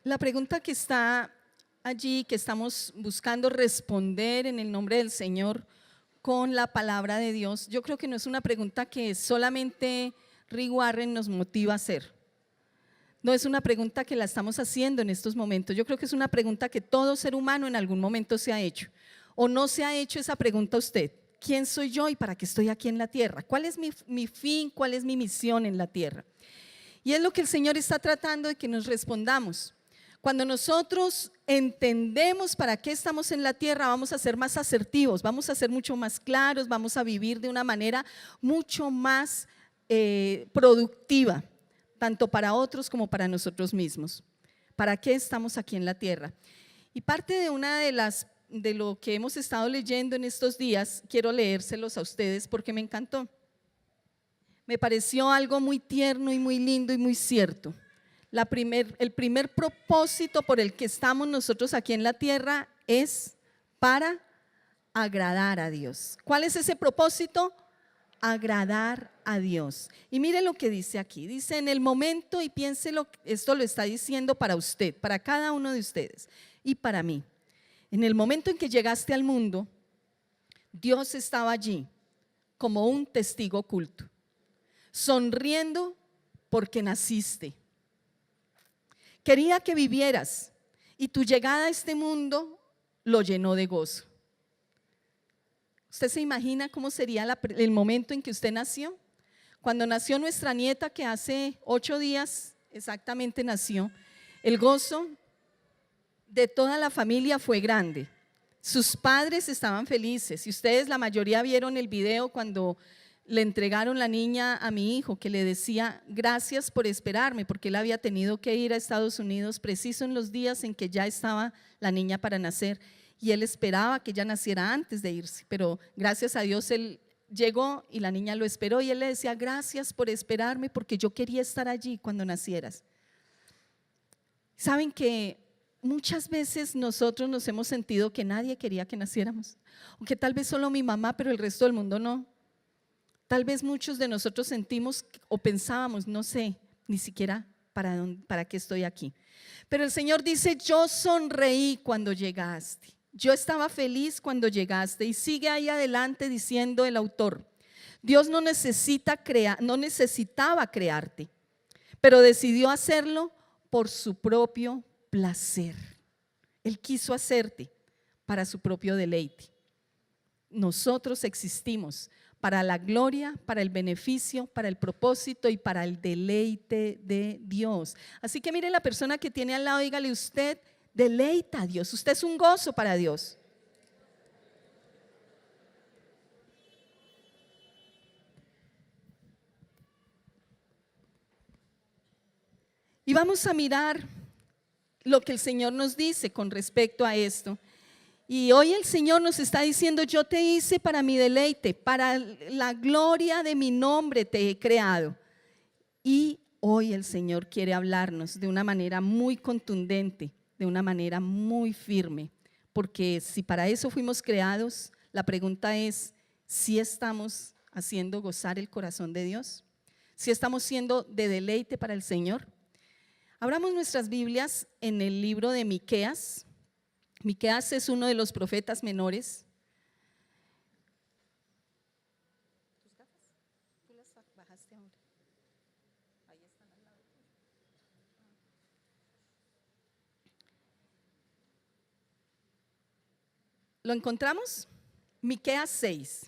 La pregunta que está allí, que estamos buscando responder en el nombre del Señor con la palabra de Dios, yo creo que no es una pregunta que solamente Rick Warren nos motiva a hacer. No es una pregunta que la estamos haciendo en estos momentos. Yo creo que es una pregunta que todo ser humano en algún momento se ha hecho. ¿O no se ha hecho esa pregunta usted? ¿Quién soy yo y para qué estoy aquí en la tierra? ¿Cuál es mi fin? ¿Cuál es mi misión en la tierra? Y es lo que el Señor está tratando de que nos respondamos. Cuando nosotros entendemos para qué estamos en la tierra, vamos a ser más asertivos, vamos a ser mucho más claros, vamos a vivir de una manera mucho más productiva, tanto para otros como para nosotros mismos. ¿Para qué estamos aquí en la tierra? Y parte de una de lo que hemos estado leyendo en estos días, quiero leérselos a ustedes porque me encantó. Me pareció algo muy tierno y muy lindo y muy cierto. El primer propósito por el que estamos nosotros aquí en la tierra es para agradar a Dios. ¿Cuál es ese propósito? Agradar a Dios. Y mire lo que dice aquí, dice en el momento, y piénselo, esto lo está diciendo para usted, para cada uno de ustedes y para mí. En el momento en que llegaste al mundo, Dios estaba allí como un testigo oculto, sonriendo porque naciste. Quería que vivieras y tu llegada a este mundo lo llenó de gozo. ¿Usted se imagina cómo sería el momento en que usted nació? Cuando nació nuestra nieta, que hace 8 días exactamente nació, el gozo de toda la familia fue grande. Sus padres estaban felices y ustedes la mayoría vieron el video cuando le entregaron la niña a mi hijo, que le decía gracias por esperarme, porque él había tenido que ir a Estados Unidos preciso en los días en que ya estaba la niña para nacer. Y él esperaba que ella naciera antes de irse, pero gracias a Dios él llegó y la niña lo esperó y él le decía gracias por esperarme porque yo quería estar allí cuando nacieras. Saben que muchas veces nosotros nos hemos sentido que nadie quería que naciéramos, o que tal vez solo mi mamá, pero el resto del mundo no. Tal vez muchos de nosotros sentimos o pensábamos, no sé, ni siquiera para qué estoy aquí. Pero el Señor dice, yo sonreí cuando llegaste. Yo estaba feliz cuando llegaste, y sigue ahí adelante diciendo el autor, Dios no necesitaba crearte, pero decidió hacerlo por su propio placer. Él quiso hacerte para su propio deleite. Nosotros existimos para la gloria, para el beneficio, para el propósito y para el deleite de Dios. Así que mire la persona que tiene al lado, dígale, usted deleita a Dios, usted es un gozo para Dios. Y vamos a mirar lo que el Señor nos dice con respecto a esto. Y hoy el Señor nos está diciendo, yo te hice para mi deleite, para la gloria de mi nombre te he creado. Y hoy el Señor quiere hablarnos de una manera muy contundente, de una manera muy firme, porque si para eso fuimos creados, la pregunta es, ¿si estamos haciendo gozar el corazón de Dios? ¿Si estamos siendo de deleite para el Señor? Abramos nuestras Biblias en el libro de Miqueas. Miqueas es uno de los profetas menores. ¿Tus gafas? ¿Tú las bajaste ahora? Ahí están al lado. ¿Lo encontramos? Miqueas 6.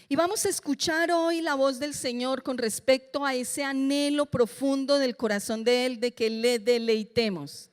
Y vamos a escuchar hoy la voz del Señor con respecto a ese anhelo profundo del corazón de Él, de que le deleitemos.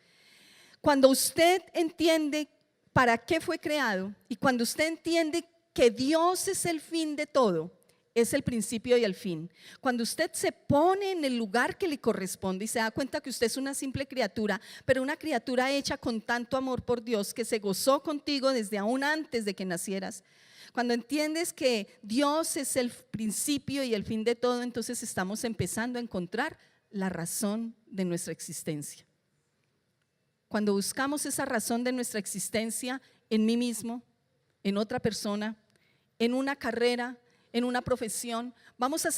Cuando usted entiende para qué fue creado y cuando usted entiende que Dios es el fin de todo, es el principio y el fin. Cuando usted se pone en el lugar que le corresponde y se da cuenta que usted es una simple criatura, pero una criatura hecha con tanto amor por Dios que se gozó contigo desde aún antes de que nacieras. Cuando entiendes que Dios es el principio y el fin de todo, entonces estamos empezando a encontrar la razón de nuestra existencia. Cuando buscamos esa razón de nuestra existencia en mí mismo, en otra persona, en una carrera, en una profesión, vamos a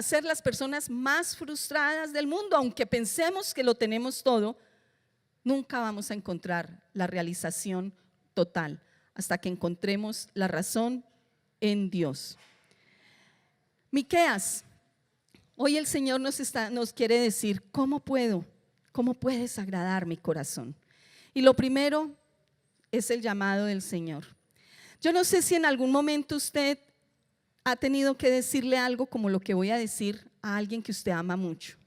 ser las personas más frustradas del mundo, aunque pensemos que lo tenemos todo, Nunca vamos a encontrar la realización total hasta que encontremos la razón en Dios. Miqueas, hoy el Señor nos quiere decir, ¿cómo puedes agradar mi corazón? Y lo primero es el llamado del Señor. Yo no sé si en algún momento usted ha tenido que decirle algo como lo que voy a decir a alguien que usted ama mucho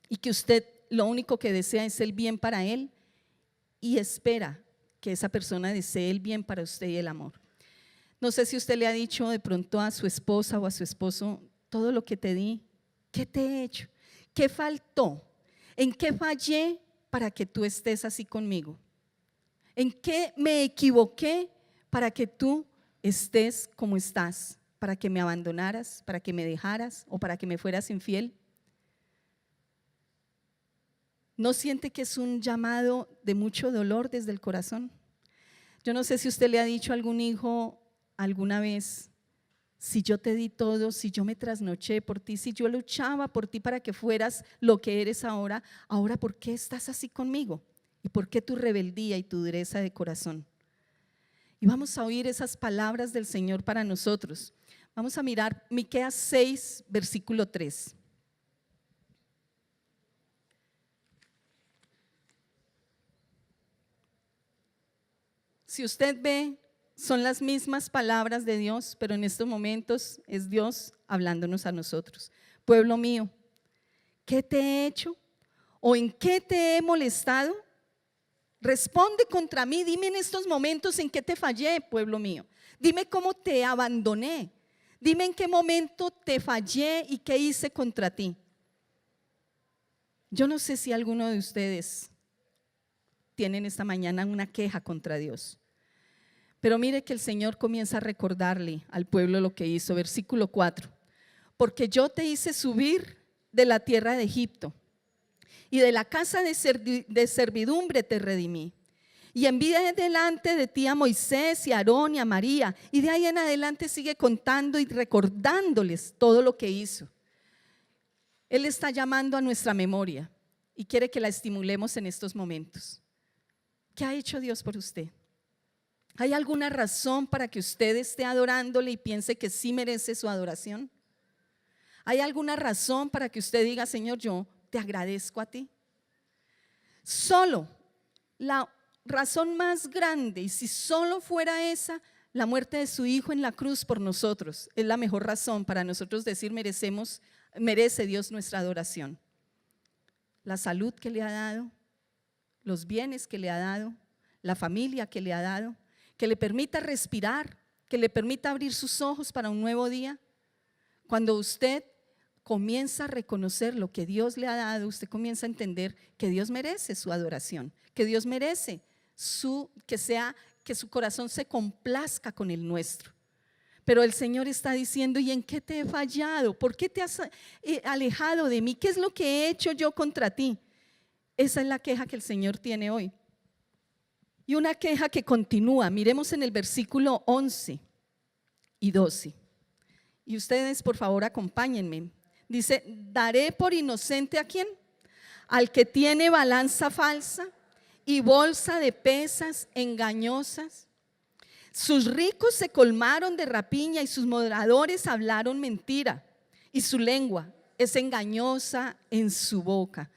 y que usted lo único que desea es el bien para él y espera que esa persona desee el bien para usted y el amor. No sé si usted le ha dicho de pronto a su esposa o a su esposo, todo lo que te di, ¿qué te he hecho? ¿Qué faltó? ¿En qué fallé para que tú estés así conmigo? ¿En qué me equivoqué para que tú estés como estás? ¿Para que me abandonaras? ¿Para que me dejaras? ¿O para que me fueras infiel? ¿No siente que es un llamado de mucho dolor desde el corazón? Yo no sé si usted le ha dicho a algún hijo alguna vez, si yo te di todo, si yo me trasnoché por ti, si yo luchaba por ti para que fueras lo que eres ahora, ahora ¿por qué estás así conmigo? ¿Y por qué tu rebeldía y tu dureza de corazón? Y vamos a oír esas palabras del Señor para nosotros. Vamos a mirar Miqueas 6, versículo 3. Si usted ve, son las mismas palabras de Dios, pero en estos momentos es Dios hablándonos a nosotros. Pueblo mío, ¿qué te he hecho? ¿O en qué te he molestado? Responde contra mí, dime en estos momentos en qué te fallé, pueblo mío. Dime cómo te abandoné. Dime en qué momento te fallé y qué hice contra ti. Yo no sé si alguno de ustedes tienen esta mañana una queja contra Dios. Pero mire que el Señor comienza a recordarle al pueblo lo que hizo, versículo 4. Porque yo te hice subir de la tierra de Egipto y de la casa de servidumbre te redimí. Y envié delante de ti a Moisés y a Aarón y a María. Y de ahí en adelante sigue contando y recordándoles todo lo que hizo. Él está llamando a nuestra memoria y quiere que la estimulemos en estos momentos. ¿Qué ha hecho Dios por usted? ¿Hay alguna razón para que usted esté adorándole y piense que sí merece su adoración? ¿Hay alguna razón para que usted diga, Señor, yo te agradezco a ti? Solo la razón más grande, y si solo fuera esa, la muerte de su Hijo en la cruz por nosotros, es la mejor razón para nosotros decir merece Dios nuestra adoración. La salud que le ha dado, los bienes que le ha dado, la familia que le ha dado, que le permita respirar, que le permita abrir sus ojos para un nuevo día. Cuando usted comienza a reconocer lo que Dios le ha dado, usted comienza a entender que Dios merece su adoración, que Dios merece que su corazón se complazca con el nuestro. Pero el Señor está diciendo, ¿y en qué te he fallado? ¿Por qué te has alejado de mí? ¿Qué es lo que he hecho yo contra ti? Esa es la queja que el Señor tiene hoy. Y una queja que continúa, miremos en el versículo 11 y 12. Y ustedes por favor acompáñenme. Dice, ¿daré por inocente a quién? Al que tiene balanza falsa y bolsa de pesas engañosas. Sus ricos se colmaron de rapiña y sus moradores hablaron mentira. Y su lengua es engañosa en su boca.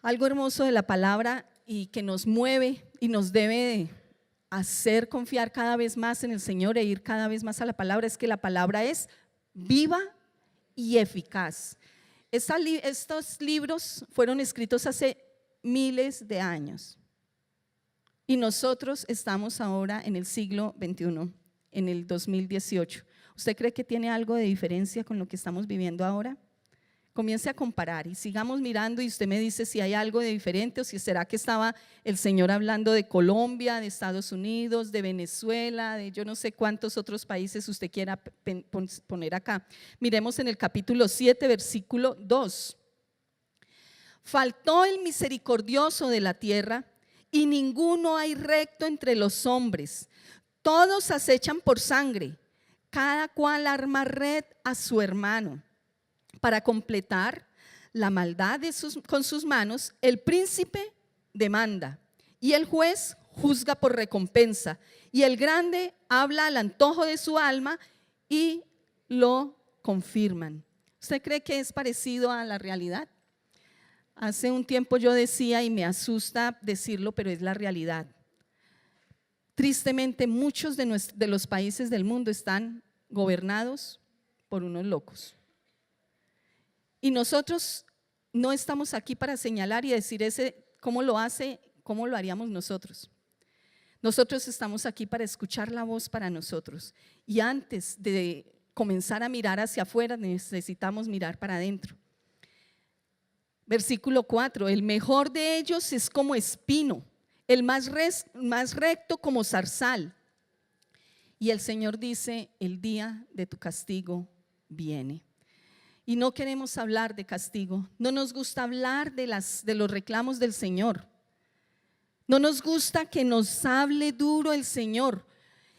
Algo hermoso de la palabra y que nos mueve y nos debe hacer confiar cada vez más en el Señor e ir cada vez más a la palabra es que la palabra es viva y eficaz. Estos libros fueron escritos hace miles de años y nosotros estamos ahora en el siglo XXI, en el 2018. ¿Usted cree que tiene algo de diferencia con lo que estamos viviendo ahora? Comience a comparar y sigamos mirando y usted me dice si hay algo de diferente o si será que estaba el Señor hablando de Colombia, de Estados Unidos, de Venezuela, de yo no sé cuántos otros países usted quiera poner acá. Miremos en el capítulo 7, versículo 2. Faltó el misericordioso de la tierra y ninguno hay recto entre los hombres. Todos acechan por sangre, cada cual arma red a su hermano. Para completar la maldad con sus manos, el príncipe demanda, y el juez juzga por recompensa, y el grande habla al antojo de su alma y lo confirman. ¿Usted cree que es parecido a la realidad? Hace un tiempo yo decía, y me asusta decirlo, pero es la realidad. Tristemente, muchos de los países del mundo están gobernados por unos locos. Y nosotros no estamos aquí para señalar y decir ese cómo lo hace, cómo lo haríamos nosotros. Nosotros estamos aquí para escuchar la voz para nosotros. Y antes de comenzar a mirar hacia afuera, necesitamos mirar para adentro. Versículo 4, el mejor de ellos es como espino, el más recto como zarzal. Y el Señor dice, el día de tu castigo viene. Y no queremos hablar de castigo, no nos gusta hablar de los reclamos del Señor. No nos gusta que nos hable duro el Señor.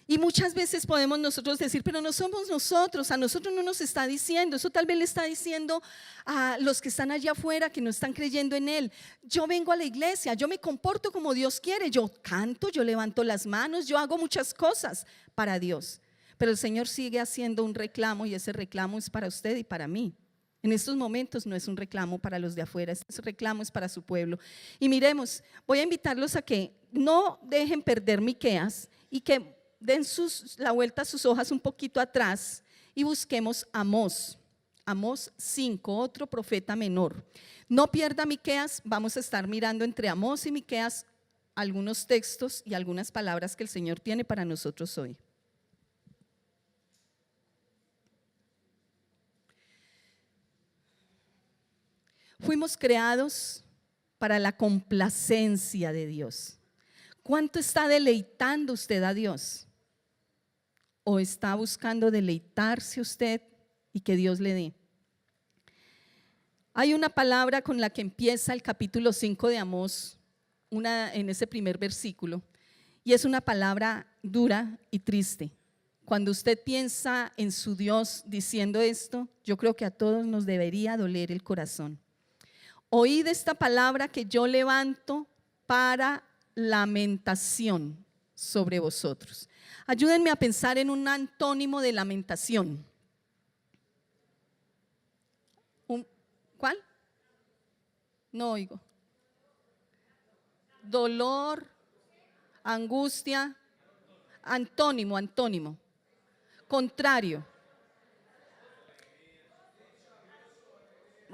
Y muchas veces podemos nosotros decir, pero no somos nosotros, a nosotros no nos está diciendo, eso tal vez le está diciendo a los que están allá afuera que no están creyendo en Él. Yo vengo a la iglesia, yo me comporto como Dios quiere, yo canto, yo levanto las manos, yo hago muchas cosas para Dios. Pero el Señor sigue haciendo un reclamo y ese reclamo es para usted y para mí. En estos momentos no es un reclamo para los de afuera, ese reclamo es para su pueblo. Y miremos, voy a invitarlos a que no dejen perder Miqueas y que den la vuelta a sus hojas un poquito atrás y busquemos Amós 5, otro profeta menor. No pierda Miqueas, vamos a estar mirando entre Amós y Miqueas algunos textos y algunas palabras que el Señor tiene para nosotros hoy. Fuimos creados para la complacencia de Dios. ¿Cuánto está deleitando usted a Dios? ¿O está buscando deleitarse usted y que Dios le dé? Hay una palabra con la que empieza el capítulo 5 de Amós, en ese primer versículo, y es una palabra dura y triste. Cuando usted piensa en su Dios diciendo esto, yo creo que a todos nos debería doler el corazón. Oíd esta palabra que yo levanto para lamentación sobre vosotros. Ayúdenme a pensar en un antónimo de lamentación. ¿Cuál? No oigo. Dolor, angustia, antónimo. Contrario.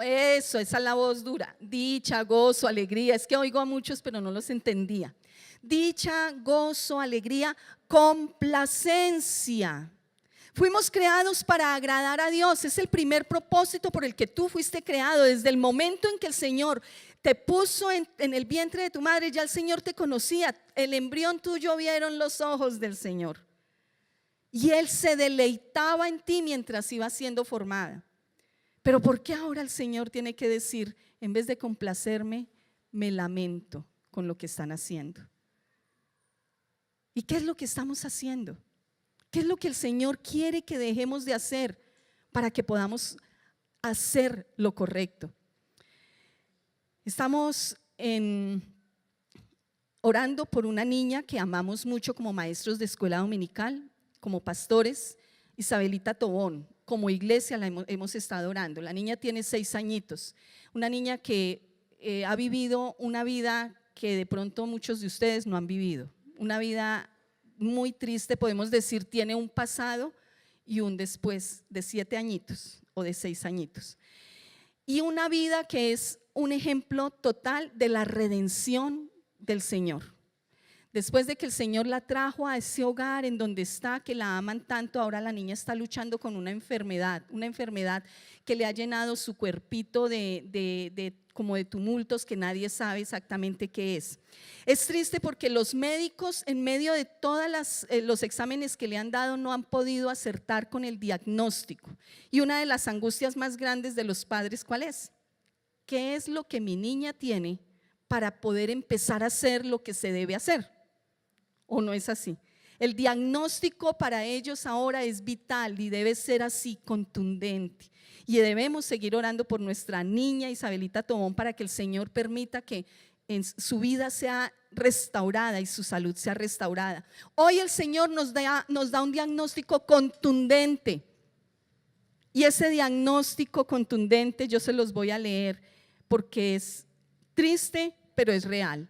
Eso, esa es la voz dura. Dicha, gozo, alegría. Es que oigo a muchos, pero no los entendía. Dicha, gozo, alegría, complacencia. Fuimos creados para agradar a Dios. Es el primer propósito por el que tú fuiste creado. Desde el momento en que el Señor te puso en el vientre de tu madre, ya el Señor te conocía. El embrión tuyo vieron los ojos del Señor. Y Él se deleitaba en ti mientras iba siendo formada. Pero ¿por qué ahora el Señor tiene que decir, en vez de complacerme, me lamento con lo que están haciendo? ¿Y qué es lo que estamos haciendo? ¿Qué es lo que el Señor quiere que dejemos de hacer para que podamos hacer lo correcto? Estamos orando por una niña que amamos mucho como maestros de escuela dominical, como pastores, Isabelita Tobón. Como iglesia la hemos estado orando. La niña tiene 6 añitos, una niña que ha vivido una vida que de pronto muchos de ustedes no han vivido, una vida muy triste, podemos decir, tiene un pasado y un después de 7 añitos o de 6 añitos. Y una vida que es un ejemplo total de la redención del Señor. Después de que el Señor la trajo a ese hogar en donde está, que la aman tanto, ahora la niña está luchando con una enfermedad que le ha llenado su cuerpito como de tumultos que nadie sabe exactamente qué es. Es triste porque los médicos, en medio de todos los exámenes que le han dado, no han podido acertar con el diagnóstico. Y una de las angustias más grandes de los padres, ¿cuál es? ¿Qué es lo que mi niña tiene para poder empezar a hacer lo que se debe hacer? ¿O no es así? El diagnóstico para ellos ahora es vital y debe ser así, contundente. Y debemos seguir orando por nuestra niña Isabelita Tobón para que el Señor permita que su vida sea restaurada y su salud sea restaurada. Hoy el Señor nos da un diagnóstico contundente. Y ese diagnóstico contundente yo se los voy a leer porque es triste, pero es real.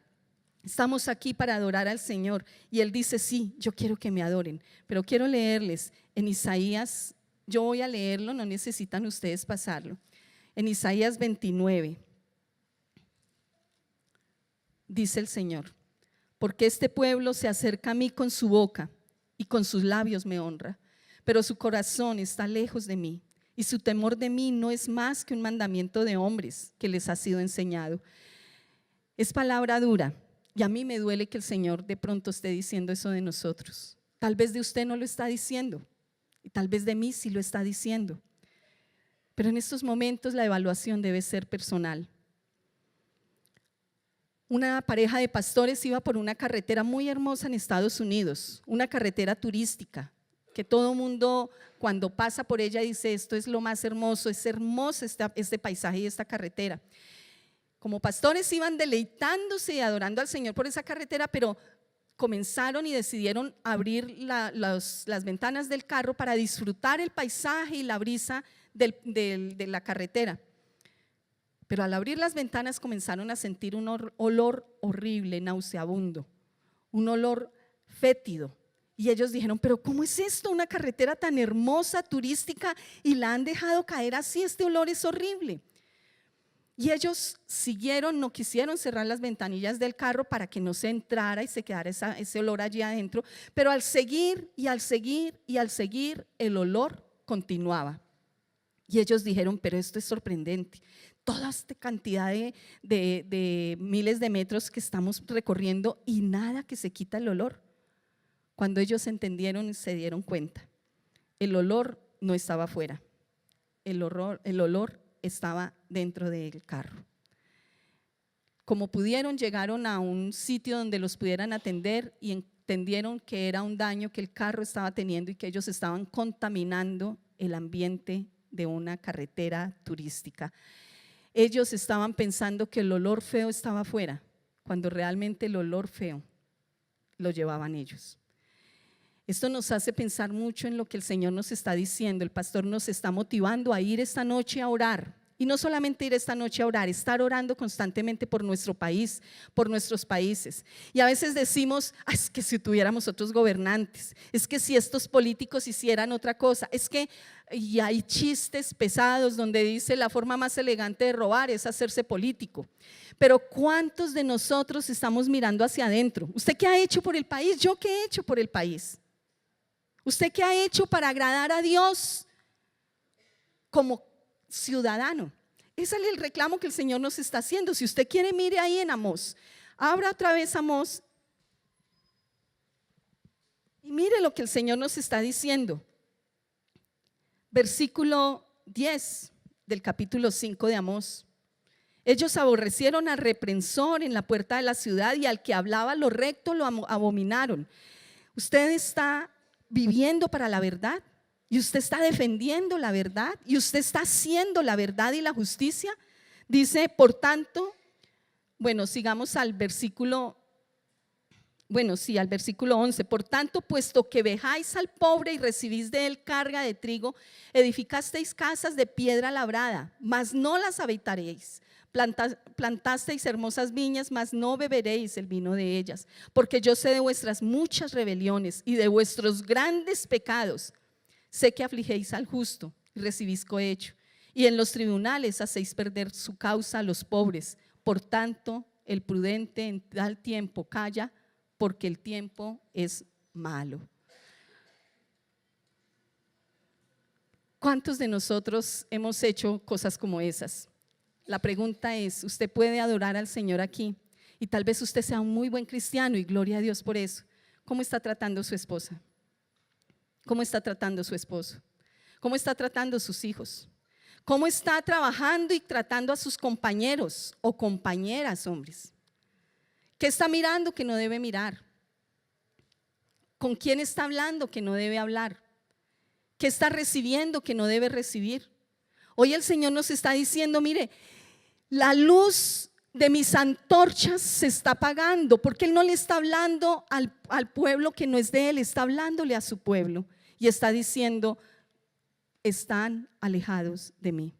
Estamos aquí para adorar al Señor y Él dice, sí, yo quiero que me adoren, pero quiero leerles en Isaías, yo voy a leerlo, no necesitan ustedes pasarlo, en Isaías 29, dice el Señor, porque este pueblo se acerca a mí con su boca y con sus labios me honra, pero su corazón está lejos de mí y su temor de mí no es más que un mandamiento de hombres que les ha sido enseñado. Es palabra dura. Y a mí me duele que el Señor de pronto esté diciendo eso de nosotros. Tal vez de usted no lo está diciendo y tal vez de mí sí lo está diciendo. Pero en estos momentos la evaluación debe ser personal. Una pareja de pastores iba por una carretera muy hermosa en Estados Unidos, una carretera turística, que todo mundo cuando pasa por ella dice esto es lo más hermoso, es hermoso este paisaje y esta carretera. Como pastores iban deleitándose y adorando al Señor por esa carretera, pero comenzaron y decidieron abrir las ventanas del carro para disfrutar el paisaje y la brisa de la carretera. Pero al abrir las ventanas comenzaron a sentir un olor horrible, nauseabundo, un olor fétido. Y ellos dijeron, pero ¿cómo es esto? Una carretera tan hermosa, turística, y la han dejado caer así, este olor es horrible. Y ellos siguieron, no quisieron cerrar las ventanillas del carro para que no se entrara y se quedara ese olor allí adentro, pero al seguir y al seguir y al seguir, el olor continuaba. Y ellos dijeron, pero esto es sorprendente, toda esta cantidad de miles de metros que estamos recorriendo y nada que se quita el olor. Cuando ellos entendieron y se dieron cuenta, el olor no estaba afuera, el olor estaba dentro del carro. Como pudieron, llegaron a un sitio donde los pudieran atender y entendieron que era un daño que el carro estaba teniendo y que ellos estaban contaminando el ambiente de una carretera turística. Ellos estaban pensando que el olor feo estaba afuera, cuando realmente el olor feo lo llevaban ellos. Esto nos hace pensar mucho en lo que el Señor nos está diciendo. El pastor nos está motivando a ir esta noche a orar. Y no solamente ir esta noche a orar, estar orando constantemente por nuestro país, por nuestros países. Y a veces decimos, es que si tuviéramos otros gobernantes, es que si estos políticos hicieran otra cosa, es que y hay chistes pesados donde dice la forma más elegante de robar es hacerse político. Pero ¿cuántos de nosotros estamos mirando hacia adentro? ¿Usted qué ha hecho por el país? ¿Yo qué he hecho por el país? ¿Usted qué ha hecho para agradar a Dios como ciudadano? Ese es el reclamo que el Señor nos está haciendo. Si usted quiere, mire ahí en Amós, abra otra vez Amós y mire lo que el Señor nos está diciendo. Versículo 10 del capítulo 5 de Amós. Ellos aborrecieron al reprensor en la puerta de la ciudad y al que hablaba lo recto lo abominaron. Usted está viviendo para la verdad y usted está defendiendo la verdad y usted está haciendo la verdad y la justicia. Dice, por tanto, sigamos al versículo, al versículo 11. Por tanto, puesto que vejáis al pobre y recibís de él carga de trigo, edificasteis casas de piedra labrada, mas no las habitaréis. Plantasteis hermosas viñas, mas no beberéis el vino de ellas, porque yo sé de vuestras muchas rebeliones y de vuestros grandes pecados. Sé que afligéis al justo y recibís cohecho, y en los tribunales hacéis perder su causa a los pobres. Por tanto, el prudente en tal tiempo calla, porque el tiempo es malo. ¿Cuántos de nosotros hemos hecho cosas como esas? La pregunta es, ¿usted puede adorar al Señor aquí? Y tal vez usted sea un muy buen cristiano y gloria a Dios por eso. ¿Cómo está tratando su esposa? ¿Cómo está tratando su esposo? ¿Cómo está tratando sus hijos? ¿Cómo está trabajando y tratando a sus compañeros o compañeras, hombres? ¿Qué está mirando que no debe mirar? ¿Con quién está hablando que no debe hablar? ¿Qué está recibiendo que no debe recibir? Hoy el Señor nos está diciendo, mire, la luz de mis antorchas se está apagando, porque Él no le está hablando al pueblo que no es de Él, está hablándole a su pueblo y está diciendo: están alejados de mí.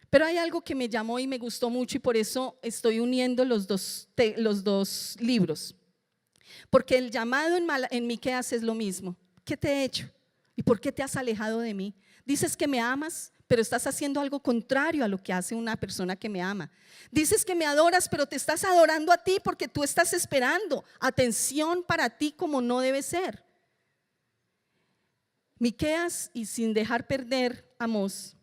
Pero hay algo que me llamó y me gustó mucho, y por eso estoy uniendo los dos libros, porque el llamado en Miqueas es lo mismo. ¿Qué te he hecho? ¿Y por qué te has alejado de mí? Dices que me amas, pero estás haciendo algo contrario a lo que hace una persona que me ama. Dices que me adoras, pero te estás adorando a ti porque tú estás esperando atención para ti como no debe ser. Miqueas, y sin dejar perder Amós,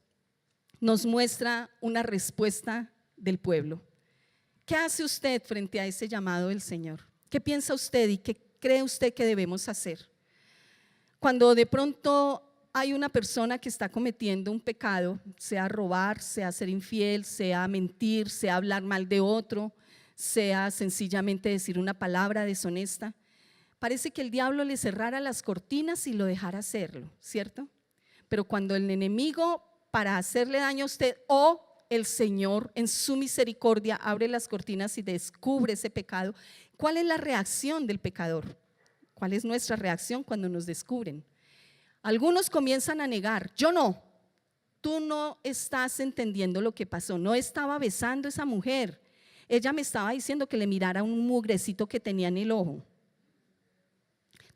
nos muestra una respuesta del pueblo. ¿Qué hace usted frente a ese llamado del Señor? ¿Qué piensa usted y qué cree usted que debemos hacer? Cuando de pronto hay una persona que está cometiendo un pecado, sea robar, sea ser infiel, sea mentir, sea hablar mal de otro, sea sencillamente decir una palabra deshonesta, parece que el diablo le cerrara las cortinas y lo dejara hacerlo, ¿cierto? Pero cuando el enemigo, para hacerle daño a usted, o el Señor en su misericordia abre las cortinas y descubre ese pecado, ¿cuál es la reacción del pecador? ¿Cuál es nuestra reacción cuando nos descubren? Algunos comienzan a negar: yo no, tú no estás entendiendo lo que pasó, no estaba besando a esa mujer, ella me estaba diciendo que le mirara un mugrecito que tenía en el ojo.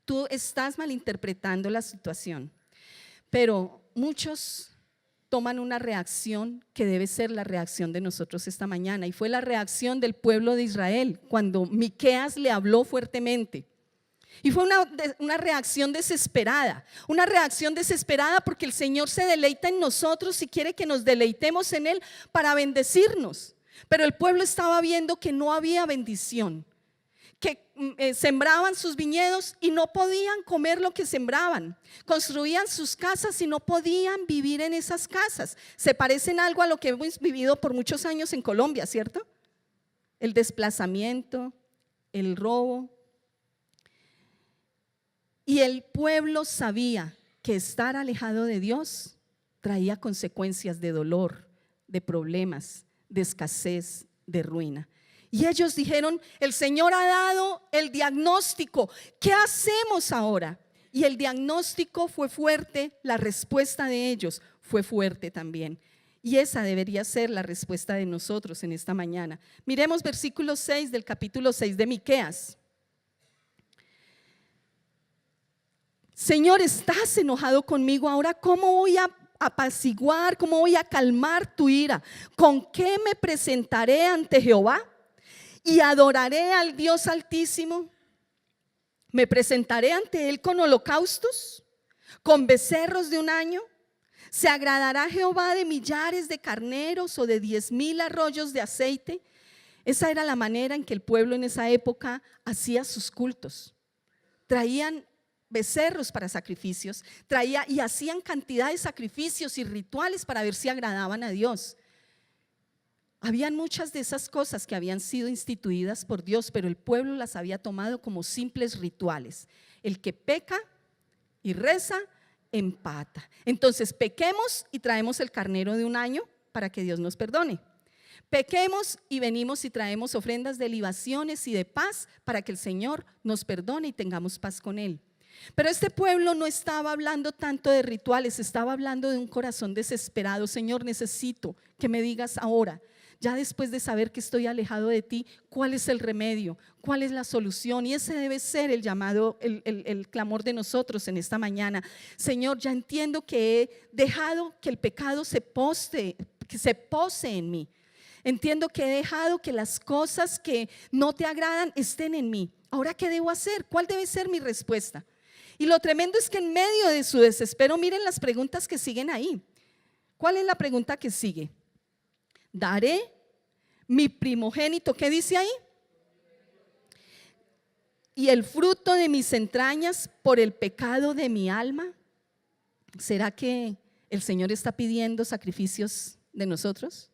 Tú estás malinterpretando la situación. Pero muchos toman una reacción que debe ser la reacción de nosotros esta mañana, y fue la reacción del pueblo de Israel cuando Miqueas le habló fuertemente. Y fue una reacción desesperada porque el Señor se deleita en nosotros y quiere que nos deleitemos en Él para bendecirnos. Pero el pueblo estaba viendo que no había bendición, que sembraban sus viñedos y no podían comer lo que sembraban, construían sus casas y no podían vivir en esas casas. Se parecen algo a lo que hemos vivido por muchos años en Colombia, ¿cierto? El desplazamiento, el robo. Y el pueblo sabía que estar alejado de Dios traía consecuencias de dolor, de problemas, de escasez, de ruina. Y ellos dijeron: el Señor ha dado el diagnóstico, ¿qué hacemos ahora? Y el diagnóstico fue fuerte, la respuesta de ellos fue fuerte también. Y esa debería ser la respuesta de nosotros en esta mañana. Miremos versículo 6 del capítulo 6 de Miqueas. Señor, estás enojado conmigo ahora, ¿cómo voy a apaciguar, cómo voy a calmar tu ira? ¿Con qué me presentaré ante Jehová y adoraré al Dios Altísimo? ¿Me presentaré ante Él con holocaustos, con becerros de un año? ¿Se agradará Jehová de millares de carneros o de 10,000 arroyos de aceite? Esa era la manera en que el pueblo en esa época hacía sus cultos. Traían becerros para sacrificios, y hacían cantidad de sacrificios y rituales para ver si agradaban a Dios. Habían muchas de esas cosas que habían sido instituidas por Dios, pero el pueblo las había tomado como simples rituales. El que peca y reza, empata. Entonces pequemos y traemos el carnero de un año para que Dios nos perdone. Pequemos y venimos y traemos ofrendas de libaciones y de paz para que el Señor nos perdone y tengamos paz con Él. Pero este pueblo no estaba hablando tanto de rituales, estaba hablando de un corazón desesperado. Señor, necesito que me digas ahora, ya después de saber que estoy alejado de ti, ¿cuál es el remedio? ¿Cuál es la solución? Y ese debe ser el llamado, el clamor de nosotros en esta mañana. Señor, ya entiendo que he dejado que el pecado se pose en mí. Entiendo que he dejado que las cosas que no te agradan estén en mí. Ahora, ¿qué debo hacer? ¿Cuál debe ser mi respuesta? Y lo tremendo es que en medio de su desespero, miren las preguntas que siguen ahí. ¿Cuál es la pregunta que sigue? Daré mi primogénito, ¿qué dice ahí? Y el fruto de mis entrañas por el pecado de mi alma. ¿Será que el Señor está pidiendo sacrificios de nosotros?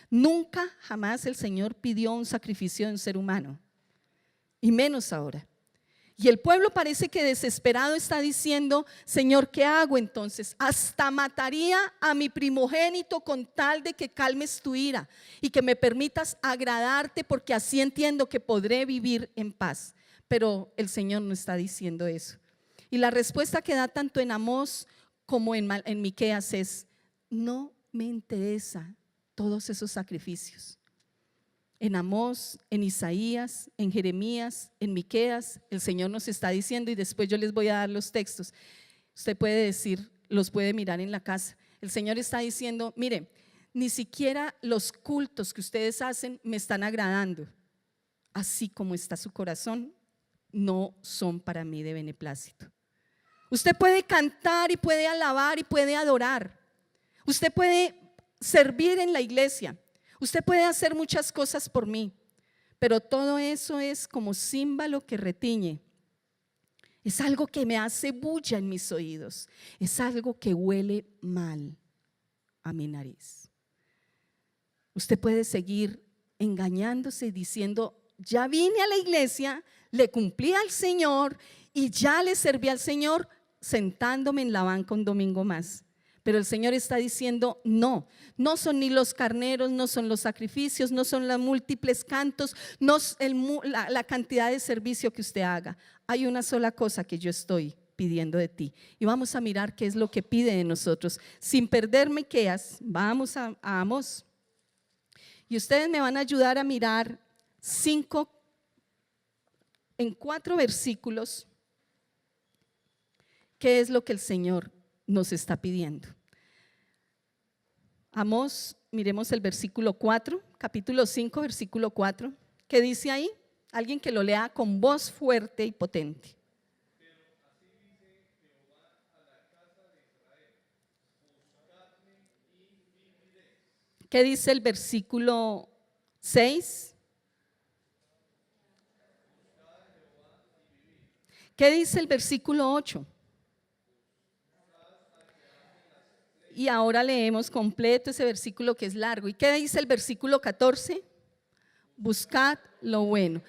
Nunca, jamás el Señor pidió un sacrificio de un ser humano, y menos ahora. Y el pueblo parece que desesperado está diciendo: Señor, ¿qué hago entonces? Hasta mataría a mi primogénito con tal de que calmes tu ira y que me permitas agradarte, porque así entiendo que podré vivir en paz. Pero el Señor no está diciendo eso. Y la respuesta que da tanto en Amós como en Miqueas es: no me interesa todos esos sacrificios. En Amós, en Isaías, en Jeremías, en Miqueas, el Señor nos está diciendo, y después yo les voy a dar los textos. Usted puede decir, los puede mirar en la casa. El Señor está diciendo: mire, ni siquiera los cultos que ustedes hacen me están agradando. Así como está su corazón, no son para mí de beneplácito. Usted puede cantar y puede alabar y puede adorar. Usted puede servir en la iglesia. Usted puede hacer muchas cosas por mí, pero todo eso es como címbalo que retiñe. Es algo que me hace bulla en mis oídos. Es algo que huele mal a mi nariz. Usted puede seguir engañándose y diciendo: ya vine a la iglesia, le cumplí al Señor y ya le serví al Señor sentándome en la banca un domingo más. Pero el Señor está diciendo: no, no son ni los carneros, no son los sacrificios, no son los múltiples cantos, no es la cantidad de servicio que usted haga. Hay una sola cosa que yo estoy pidiendo de ti. Y vamos a mirar qué es lo que pide de nosotros. Sin perder Miqueas, vamos a Amós. Y ustedes me van a ayudar a mirar 4 versículos, qué es lo que el Señor nos está pidiendo. Amós, miremos el versículo 4, capítulo 5, versículo 4. ¿Qué dice ahí? Alguien que lo lea con voz fuerte y potente. Pero así dice Jehová a la casa de Israel: buscadme y viviréis. ¿Qué dice el versículo 6? ¿Qué dice el versículo 8? Y ahora leemos completo ese versículo que es largo. ¿Y qué dice el versículo 14? Buscad lo bueno.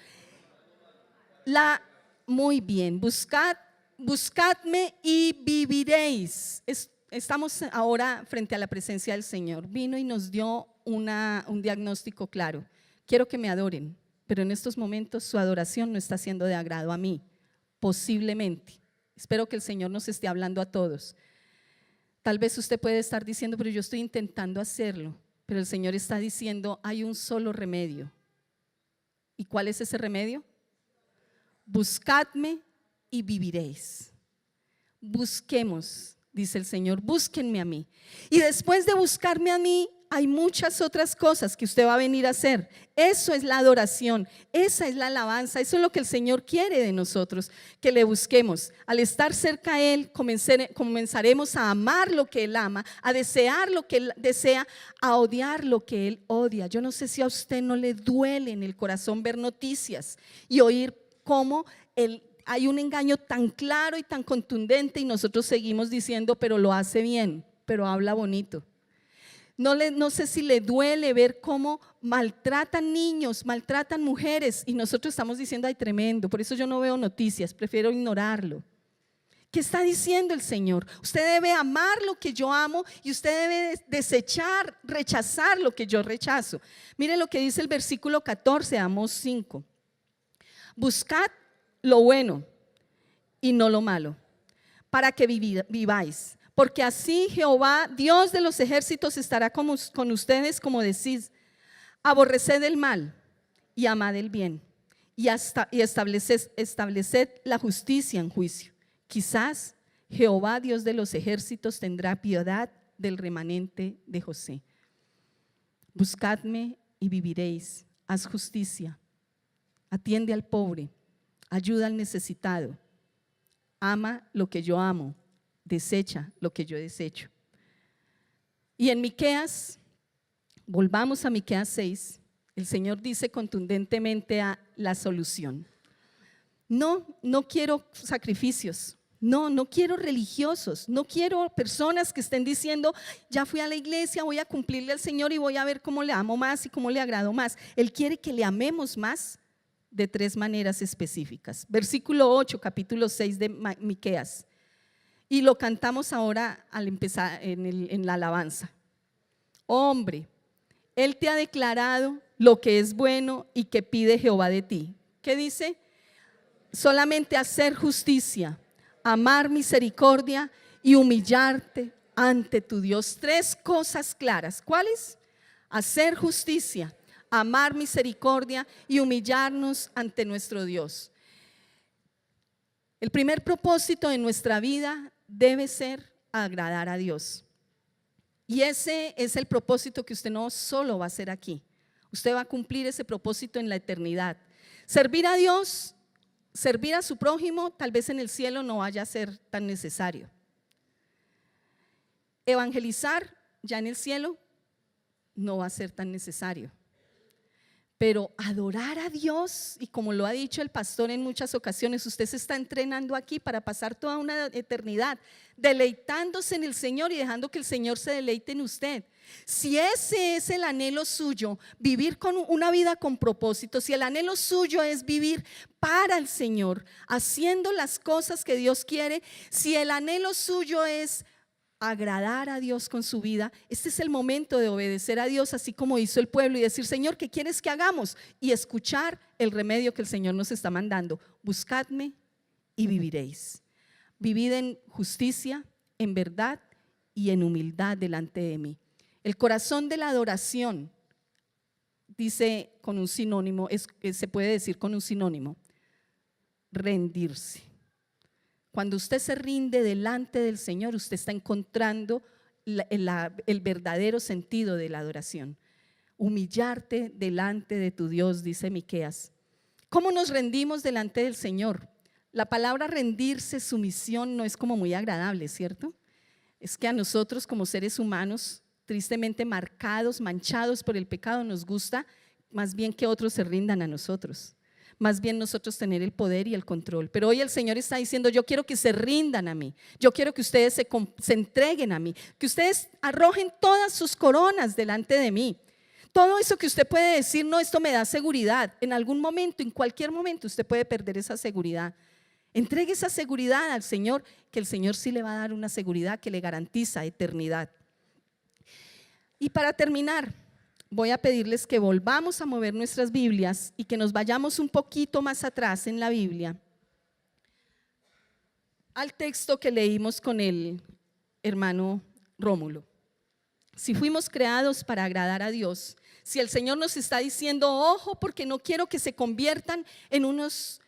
Muy bien, buscadme y viviréis. Estamos ahora frente a la presencia del Señor. Vino y nos dio un diagnóstico claro. Quiero que me adoren, pero en estos momentos su adoración no está siendo de agrado a mí, posiblemente. Espero que el Señor nos esté hablando a todos. Tal vez usted puede estar diciendo: pero yo estoy intentando hacerlo. Pero el Señor está diciendo: hay un solo remedio. ¿Y cuál es ese remedio? Buscadme y viviréis. Busquemos, dice el Señor, búsquenme a mí. Y después de buscarme a mí, hay muchas otras cosas que usted va a venir a hacer. Eso es la adoración, esa es la alabanza, eso es lo que el Señor quiere de nosotros, que le busquemos. Al estar cerca a Él, comenzaremos a amar lo que Él ama, a desear lo que Él desea, a odiar lo que Él odia. Yo no sé si a usted no le duele en el corazón ver noticias y oír cómo hay un engaño tan claro y tan contundente, y nosotros seguimos diciendo: pero lo hace bien, pero habla bonito. No sé si le duele ver cómo maltratan niños, maltratan mujeres, y nosotros estamos diciendo: ay, tremendo. Por eso yo no veo noticias, prefiero ignorarlo. ¿Qué está diciendo el Señor? Usted debe amar lo que yo amo y usted debe desechar, rechazar lo que yo rechazo. Mire lo que dice el versículo 14 de Amós 5. Buscad lo bueno y no lo malo, para que viváis. Porque así Jehová, Dios de los ejércitos, estará con ustedes, como decís: aborreced el mal y amad el bien, y estableced la justicia en juicio. Quizás Jehová, Dios de los ejércitos, tendrá piedad del remanente de José. Buscadme y viviréis. Haz justicia, atiende al pobre, ayuda al necesitado, ama lo que yo amo, desecha lo que yo desecho. Y en Miqueas, volvamos a Miqueas 6, el Señor dice contundentemente la solución. No quiero sacrificios, no quiero religiosos, no quiero personas que estén diciendo: ya fui a la iglesia, voy a cumplirle al Señor y voy a ver cómo le amo más y cómo le agrado más. Él quiere que le amemos más, de 3 maneras específicas. Versículo 8, capítulo 6 de Miqueas. Y lo cantamos ahora al empezar en la alabanza. Hombre, Él te ha declarado lo que es bueno y que pide Jehová de ti. ¿Qué dice? Solamente hacer justicia, amar misericordia y humillarte ante tu Dios. 3 cosas claras. ¿Cuáles? Hacer justicia, amar misericordia y humillarnos ante nuestro Dios. El primer propósito de nuestra vida debe ser agradar a Dios. Y ese es el propósito que usted no solo va a hacer aquí. Usted va a cumplir ese propósito en la eternidad. Servir a Dios, servir a su prójimo, tal vez en el cielo no vaya a ser tan necesario. Evangelizar ya en el cielo no va a ser tan necesario. Pero adorar a Dios, y como lo ha dicho el pastor en muchas ocasiones, usted se está entrenando aquí para pasar toda una eternidad deleitándose en el Señor y dejando que el Señor se deleite en usted. Si ese es el anhelo suyo, vivir con una vida con propósito, si el anhelo suyo es vivir para el Señor, haciendo las cosas que Dios quiere, si el anhelo suyo es agradar a Dios con su vida, este es el momento de obedecer a Dios, así como hizo el pueblo, y decir: Señor, ¿qué quieres que hagamos? Y escuchar el remedio que el Señor nos está mandando. Buscadme y viviréis. Vivid en justicia, en verdad y en humildad delante de mí. El corazón de la adoración, dice con un sinónimo, se puede decir con un sinónimo: rendirse. Cuando usted se rinde delante del Señor, usted está encontrando el verdadero sentido de la adoración. Humillarte delante de tu Dios, dice Miqueas. ¿Cómo nos rendimos delante del Señor? La palabra rendirse, sumisión, no es como muy agradable, ¿cierto? Es que a nosotros como seres humanos, tristemente marcados, manchados por el pecado, nos gusta más bien que otros se rindan a nosotros. Más bien nosotros tener el poder y el control. Pero hoy el Señor está diciendo: yo quiero que se rindan a mí, yo quiero que ustedes se entreguen a mí, que ustedes arrojen todas sus coronas delante de mí. Todo eso que usted puede decir: no, esto me da seguridad. En algún momento, en cualquier momento, usted puede perder esa seguridad. Entregue esa seguridad al Señor, que el Señor sí le va a dar una seguridad que le garantiza eternidad. Y para terminar, voy a pedirles que volvamos a mover nuestras Biblias y que nos vayamos un poquito más atrás en la Biblia al texto que leímos con el hermano Rómulo. Si fuimos creados para agradar a Dios, si el Señor nos está diciendo: ojo, porque no quiero que se conviertan en unos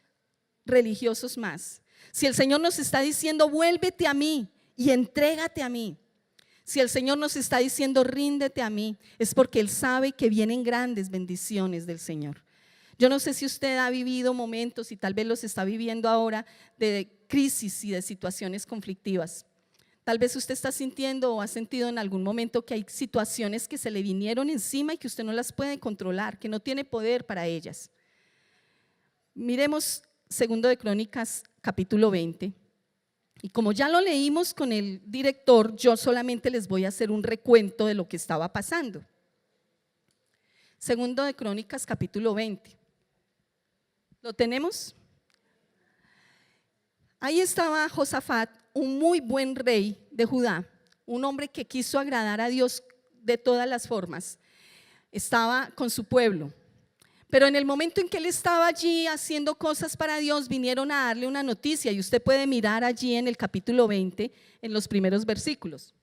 religiosos más. Si el Señor nos está diciendo: vuélvete a mí y entrégate a mí. Si el Señor nos está diciendo: ríndete a mí, es porque Él sabe que vienen grandes bendiciones del Señor. Yo no sé si usted ha vivido momentos, y tal vez los está viviendo ahora, de crisis y de situaciones conflictivas. Tal vez usted está sintiendo o ha sentido en algún momento que hay situaciones que se le vinieron encima y que usted no las puede controlar, que no tiene poder para ellas. Miremos 2 de Crónicas, capítulo 20. Y como ya lo leímos con el director, yo solamente les voy a hacer un recuento de lo que estaba pasando. 2 de Crónicas, capítulo 20. ¿Lo tenemos? Ahí estaba Josafat, un muy buen rey de Judá, un hombre que quiso agradar a Dios de todas las formas. Estaba con su pueblo. Pero en el momento en que él estaba allí haciendo cosas para Dios, vinieron a darle una noticia, y usted puede mirar allí en el capítulo 20, en los primeros versículos.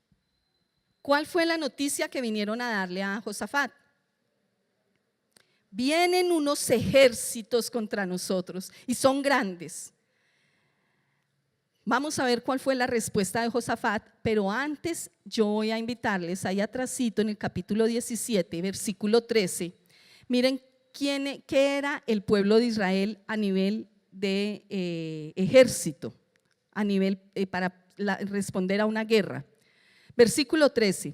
¿Cuál fue la noticia que vinieron a darle a Josafat? Vienen unos ejércitos contra nosotros y son grandes. Vamos a ver cuál fue la respuesta de Josafat, pero antes yo voy a invitarles ahí atrásito en el capítulo 17, versículo 13. Miren qué era el pueblo de Israel a nivel de ejército, a nivel para responder a una guerra. Versículo 13.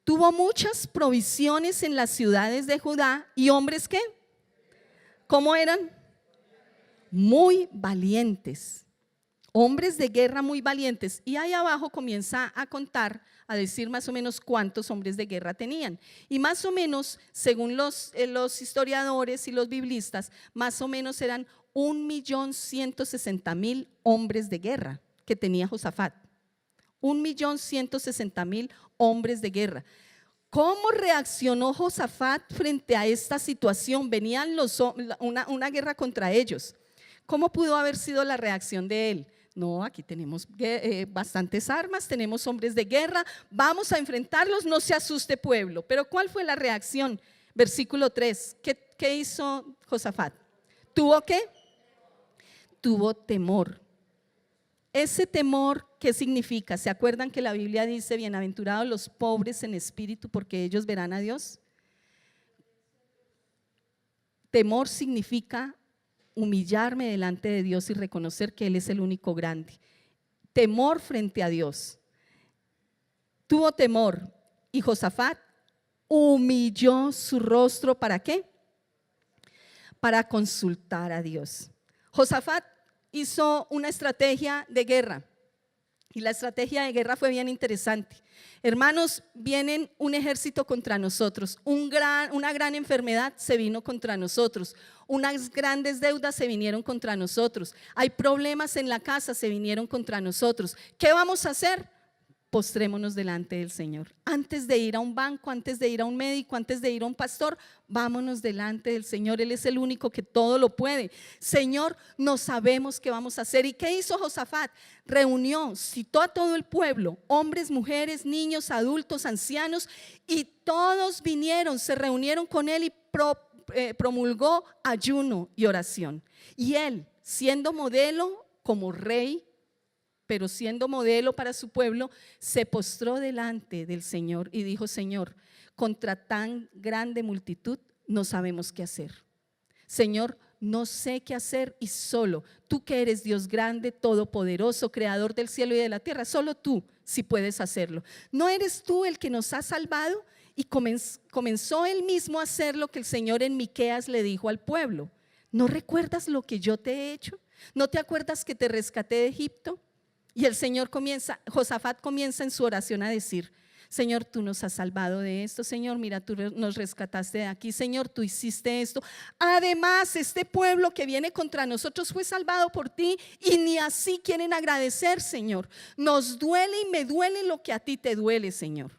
Tuvo muchas provisiones en las ciudades de Judá y hombres ¿qué? ¿Cómo eran? Muy valientes. hombres de guerra muy valientes. Y ahí abajo comienza a contar, a decir más o menos cuántos hombres de guerra tenían. Y más o menos, según los historiadores y los biblistas, más o menos eran 1.160.000 hombres de guerra que tenía Josafat. 1.160.000 hombres de guerra. ¿Cómo reaccionó Josafat frente a esta situación? Venían una guerra contra ellos. ¿Cómo pudo haber sido la reacción de él? No, aquí tenemos bastantes armas, tenemos hombres de guerra, vamos a enfrentarlos, no se asuste pueblo. Pero ¿cuál fue la reacción? Versículo 3, ¿qué hizo Josafat? ¿Tuvo qué? Tuvo temor. Ese temor, ¿qué significa? ¿Se acuerdan que la Biblia dice, bienaventurados los pobres en espíritu porque ellos verán a Dios? Temor significa humillarme delante de Dios y reconocer que Él es el único grande. Temor frente a Dios. Tuvo temor y Josafat humilló su rostro, ¿para qué? Para consultar a Dios. Josafat hizo una estrategia de guerra y la estrategia de guerra fue bien interesante. Hermanos, vienen un ejército contra nosotros, una gran enfermedad se vino contra nosotros, unas grandes deudas se vinieron contra nosotros, hay problemas en la casa, se vinieron contra nosotros. ¿Qué vamos a hacer? Postrémonos delante del Señor. Antes de ir a un banco, antes de ir a un médico, antes de ir a un pastor, vámonos delante del Señor. Él es el único que todo lo puede. Señor, no sabemos qué vamos a hacer. ¿Y qué hizo Josafat? Reunió, citó a todo el pueblo, hombres, mujeres, niños, adultos, ancianos, y todos vinieron, se reunieron con él y promulgó ayuno y oración. Y él, siendo modelo como rey, pero siendo modelo para su pueblo, se postró delante del Señor y dijo: Señor, contra tan grande multitud no sabemos qué hacer. Señor, no sé qué hacer y solo tú, que eres Dios grande, todopoderoso, creador del cielo y de la tierra, solo tú sí puedes hacerlo. ¿No eres tú el que nos ha salvado? Y comenzó él mismo a hacer lo que el Señor en Miqueas le dijo al pueblo. ¿No recuerdas lo que yo te he hecho? ¿No te acuerdas que te rescaté de Egipto? Y el Señor Josafat comienza en su oración a decir: Señor, tú nos has salvado de esto. Señor, mira, tú nos rescataste de aquí. Señor, tú hiciste esto. Además, este pueblo que viene contra nosotros fue salvado por ti y ni así quieren agradecer, Señor. Nos duele y me duele lo que a ti te duele, Señor.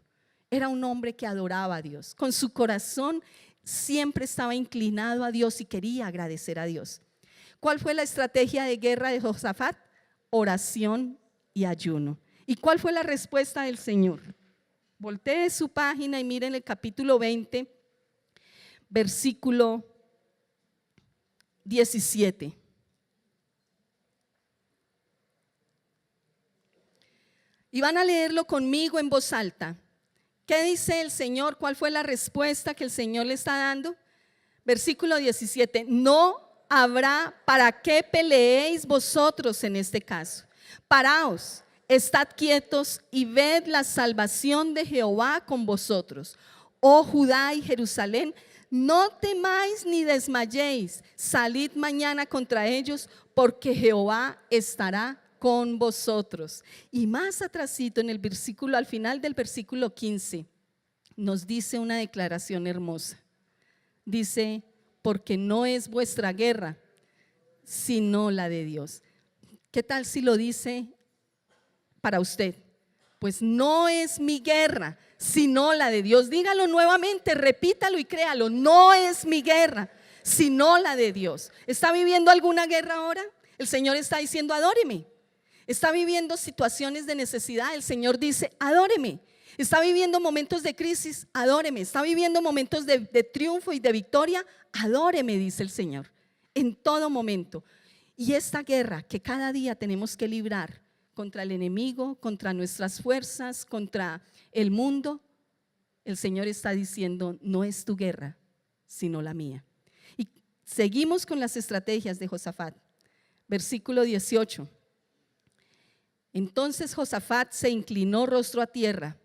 Era un hombre que adoraba a Dios. Con su corazón siempre estaba inclinado a Dios y quería agradecer a Dios. ¿Cuál fue la estrategia de guerra de Josafat? Oración y ayuno. ¿Y cuál fue la respuesta del Señor? Voltee su página y miren el capítulo 20, versículo 17. Y van a leerlo conmigo en voz alta. ¿Qué dice el Señor? ¿Cuál fue la respuesta que el Señor le está dando? Versículo 17. No habrá para qué peleéis vosotros en este caso. Paraos, estad quietos y ved la salvación de Jehová con vosotros. Oh Judá y Jerusalén, no temáis ni desmayéis, salid mañana contra ellos, porque Jehová estará con vosotros. Y más atrasito en el versículo, al final del versículo 15, nos dice una declaración hermosa. Dice: porque no es vuestra guerra, sino la de Dios. ¿Qué tal si lo dice para usted? Pues no es mi guerra, sino la de Dios. Dígalo nuevamente, repítalo y créalo. No es mi guerra, sino la de Dios. ¿Está viviendo alguna guerra ahora? El Señor está diciendo: adóreme. Está viviendo situaciones de necesidad, el Señor dice: adóreme. Está viviendo momentos de crisis, adóreme. Está viviendo momentos de triunfo y de victoria, adóreme, dice el Señor, en todo momento. Y esta guerra que cada día tenemos que librar contra el enemigo, contra nuestras fuerzas, contra el mundo, el Señor está diciendo: no es tu guerra, sino la mía. Y seguimos con las estrategias de Josafat. Versículo 18. Entonces Josafat se inclinó rostro a tierra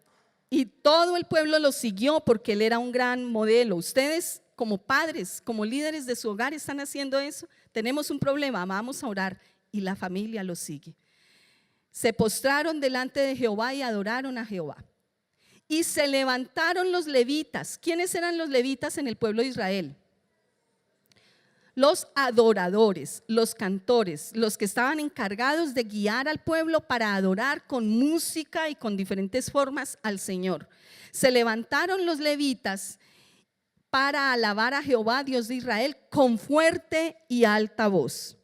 y todo el pueblo lo siguió, porque él era un gran modelo. Ustedes, como padres, como líderes de su hogar, están haciendo eso. Tenemos un problema, vamos a orar, y la familia lo sigue. se postraron delante de Jehová y adoraron a Jehová. Y se levantaron los levitas. ¿Quiénes eran los levitas en el pueblo de Israel? Los adoradores, los cantores, los que estaban encargados de guiar al pueblo para adorar con música y con diferentes formas al Señor. Se levantaron los levitas para alabar a Jehová, Dios de Israel, con fuerte y alta voz.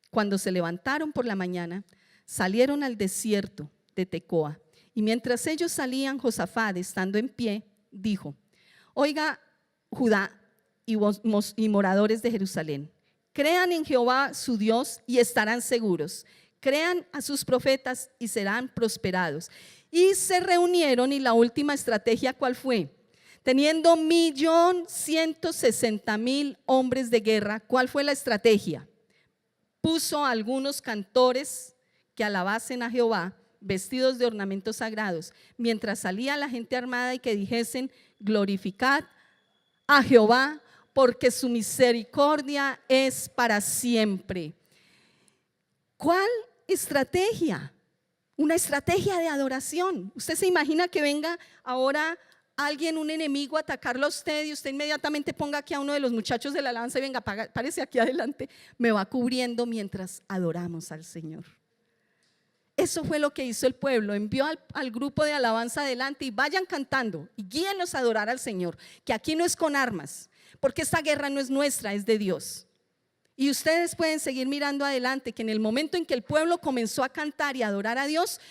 Cuando se levantaron por la mañana, salieron al desierto de Tecoa. Y mientras ellos salían, Josafat, estando en pie, dijo: oiga, Judá y moradores de Jerusalén, crean en Jehová su Dios y estarán seguros. Crean a sus profetas y serán prosperados. Y se reunieron, y la última estrategia, ¿cuál fue? Teniendo 1.160.000 hombres de guerra, ¿cuál fue la estrategia? Puso a algunos cantores que alabasen a Jehová, vestidos de ornamentos sagrados, mientras salía la gente armada, y que dijesen: glorificad a Jehová, porque su misericordia es para siempre. ¿Cuál estrategia? Una estrategia de adoración. Usted se imagina que venga ahora alguien, un enemigo, a atacarlo a usted, y usted inmediatamente ponga aquí a uno de los muchachos de la alabanza y venga, párese aquí adelante, me va cubriendo mientras adoramos al Señor. Eso fue lo que hizo el pueblo. Envió al grupo de alabanza adelante, y vayan cantando y guíenlos a adorar al Señor, que aquí no es con armas, porque esta guerra no es nuestra, es de Dios. Y ustedes pueden seguir mirando adelante, que en el momento en que el pueblo comenzó a cantar y a adorar a Dios,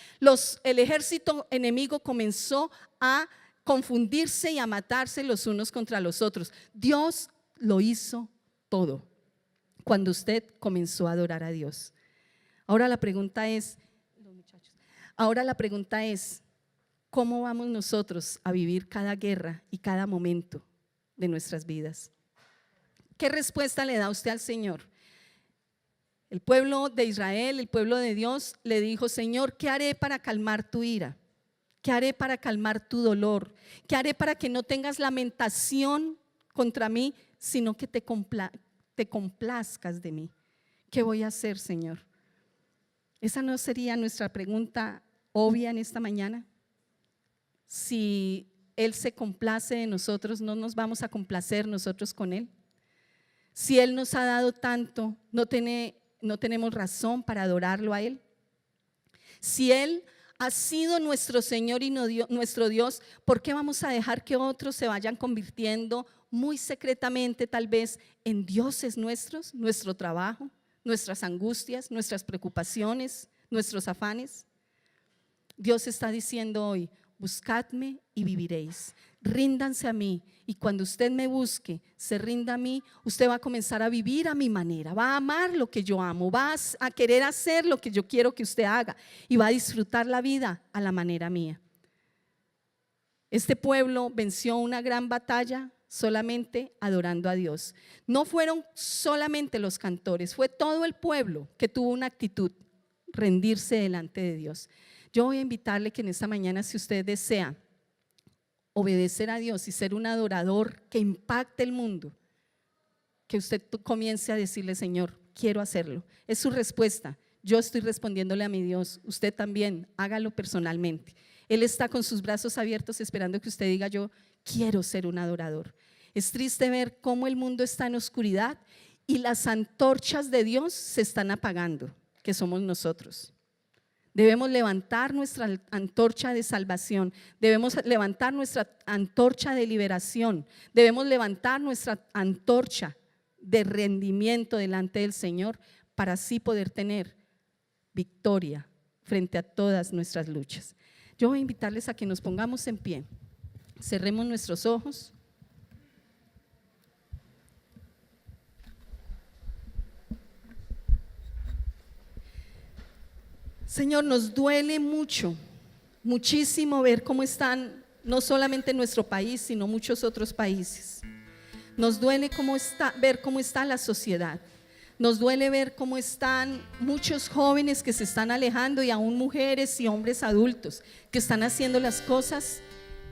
el ejército enemigo comenzó a confundirse y a matarse los unos contra los otros. Dios lo hizo todo cuando usted comenzó a adorar a Dios. Ahora la pregunta es, ¿cómo vamos nosotros a vivir cada guerra y cada momento de nuestras vidas? ¿Qué respuesta le da usted al Señor? El pueblo de Israel, el pueblo de Dios, le dijo: Señor, ¿qué haré para calmar tu ira? ¿Qué haré para calmar tu dolor? ¿Qué haré para que no tengas lamentación contra mí, sino que te complazcas de mí? ¿Qué voy a hacer, Señor? ¿Esa no sería nuestra pregunta obvia en esta mañana? Si Él se complace de nosotros, ¿no nos vamos a complacer nosotros con Él? Si Él nos ha dado tanto, ¿no tenemos razón para adorarlo a Él? Si Él ha sido nuestro Señor y nuestro Dios, ¿por qué vamos a dejar que otros se vayan convirtiendo muy secretamente, tal vez, en dioses nuestros? Nuestro trabajo, nuestras angustias, nuestras preocupaciones, nuestros afanes. Dios está diciendo hoy: buscadme y viviréis. Ríndanse a mí, y cuando usted me busque, se rinda a mí, usted va a comenzar a vivir a mi manera, va a amar lo que yo amo, va a querer hacer lo que yo quiero que usted haga, y va a disfrutar la vida a la manera mía. Este pueblo venció una gran batalla solamente adorando a Dios. No fueron solamente los cantores, fue todo el pueblo que tuvo una actitud: rendirse delante de Dios. Yo voy a invitarle que en esta mañana, si usted desea obedecer a Dios y ser un adorador que impacte el mundo, que usted comience a decirle: Señor, quiero hacerlo. Es su respuesta. Yo estoy respondiéndole a mi Dios. Usted también, hágalo personalmente. Él está con sus brazos abiertos esperando que usted diga: yo quiero ser un adorador. Es triste ver cómo el mundo está en oscuridad y las antorchas de Dios se están apagando, que somos nosotros. Debemos levantar nuestra antorcha de salvación, debemos levantar nuestra antorcha de liberación, debemos levantar nuestra antorcha de rendimiento delante del Señor, para así poder tener victoria frente a todas nuestras luchas. Yo voy a invitarles a que nos pongamos en pie, cerremos nuestros ojos. Señor, nos duele mucho, muchísimo ver cómo están, no solamente en nuestro país, sino muchos otros países. Nos duele ver cómo está la sociedad. Nos duele ver cómo están muchos jóvenes que se están alejando, y aún mujeres y hombres adultos que están haciendo las cosas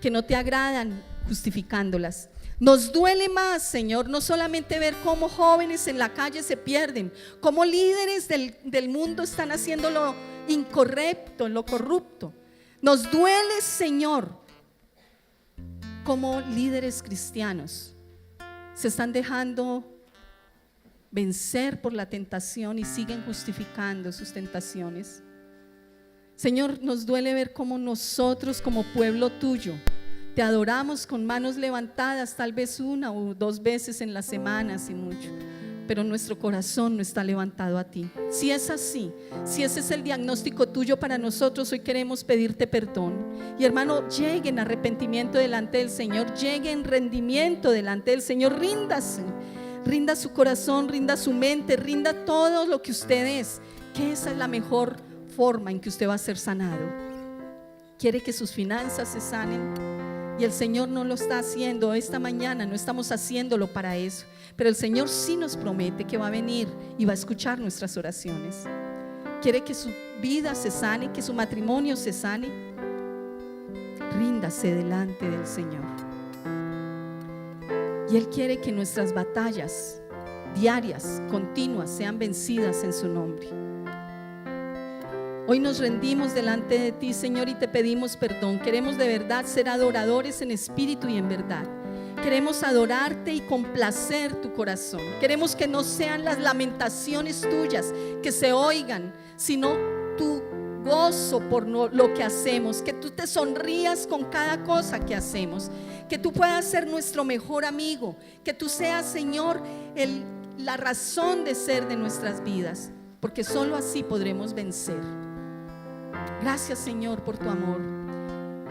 que no te agradan, justificándolas. Nos duele más, Señor, no solamente ver cómo jóvenes en la calle se pierden, cómo líderes del mundo están haciéndolo incorrecto, en lo corrupto. Nos duele, Señor, como líderes cristianos se están dejando vencer por la tentación y siguen justificando sus tentaciones. Señor, nos duele ver cómo nosotros como pueblo tuyo te adoramos con manos levantadas, tal vez 1 o 2 veces en la semana, sin mucho, pero nuestro corazón no está levantado a ti. Si es así, si ese es el diagnóstico tuyo para nosotros, hoy queremos pedirte perdón. Y hermano, llegue en arrepentimiento delante del Señor, llegue en rendimiento delante del Señor, ríndase, rinda su corazón, rinda su mente, rinda todo lo que usted es, que esa es la mejor forma en que usted va a ser sanado. Quiere que sus finanzas se sanen y el Señor no lo está haciendo esta mañana, no estamos haciéndolo para eso, pero el Señor sí nos promete que va a venir y va a escuchar nuestras oraciones. Quiere que su vida se sane, que su matrimonio se sane. Ríndase delante del Señor. Y Él quiere que nuestras batallas diarias, continuas, sean vencidas en su nombre. Hoy nos rendimos delante de ti, Señor, y te pedimos perdón. Queremos de verdad ser adoradores en espíritu y en verdad. Queremos adorarte y complacer tu corazón. Queremos que no sean las lamentaciones tuyas que se oigan, sino tu gozo por lo que hacemos, que tú te sonrías con cada cosa que hacemos, que tú puedas ser nuestro mejor amigo, que tú seas, Señor, la razón de ser de nuestras vidas, porque solo así podremos vencer. Gracias, Señor, por tu amor.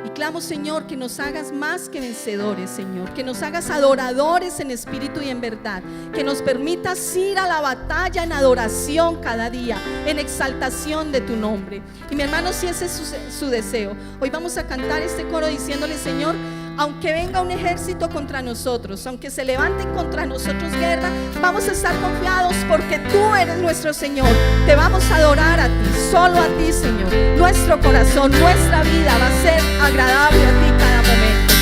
Y clamo, Señor, que nos hagas más que vencedores, Señor, que nos hagas adoradores en espíritu y en verdad, que nos permitas ir a la batalla en adoración cada día, en exaltación de tu nombre. Y mi hermano, si ese es su deseo, hoy vamos a cantar este coro diciéndole: Señor, aunque venga un ejército contra nosotros, aunque se levanten contra nosotros guerra, vamos a estar confiados porque tú eres nuestro Señor. Te vamos a adorar a ti, solo a ti, Señor. Nuestro corazón, nuestra vida va a ser agradable a ti cada momento.